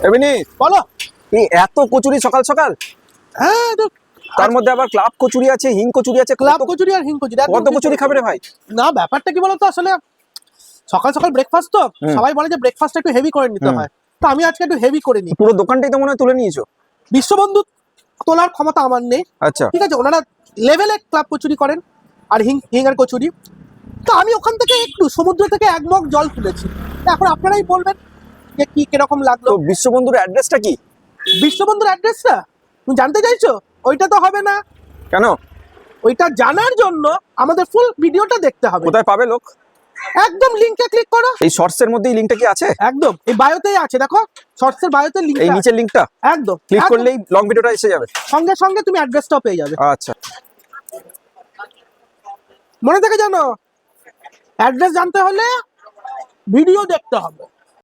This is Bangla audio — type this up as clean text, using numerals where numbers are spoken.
এমনি বলো। এই এত কচুরি সকাল সকাল, হ্যাঁ তার মধ্যে আবার ক্লাব কচুরি আছে, হিং কচুরি আছে, ক্লাব কচুরি আর হিং কচুরি, কত কচুরি খাবে রে ভাই? না ব্যাপারটা কি বলতো, আসলে সকাল সকাল ব্রেকফাস্ট তো সবাই বলে যে ব্রেকফাস্টটা একটু হেভি করে নিতে হয়, তো আমি আজকে একটু হেভি করে নিই। পুরো দোকানটাই তো মনে হয় তুলে নিয়েছো। বিশ্ববন্ধু তোলার ক্ষমতা আমার নেই, আচ্ছা, ঠিক আছে, ওনারা লেভেলে ক্লাব কচুরি করেন আর হিঙের কচুরি, তো আমি ওখান থেকে একটু সমুদ্র থেকে এক মগ জল তুলেছি। এখন আপনারাই বলবেন যে কি কিরকম লাগলো। তো বিশ্ববন্ধুর অ্যাড্রেসটা কি? বিশ্ববন্ধুর অ্যাড্রেসটা তুমি জানতে চাইছো? ওইটা তো হবে না। কেন? ওইটা জানার জন্য আমাদের ফুল ভিডিওটা দেখতে হবে। কোথায় পাবে লোক? একদম লিংকে ক্লিক করো। এই শর্টস এর মধ্যে এই লিংকটা কি আছে? একদম এই বায়োতেই আছে, দেখো শর্টস এর বায়োতে লিংক, এই নিচের লিংকটা একদম ক্লিক করলেই লং ভিডিওটা এসে যাবে। সঙ্গে সঙ্গে তুমি অ্যাড্রেসটাও পেয়ে যাবে। আচ্ছা, মনে থেকে জানো, অ্যাড্রেস জানতে হলে ভিডিও দেখতে হবে।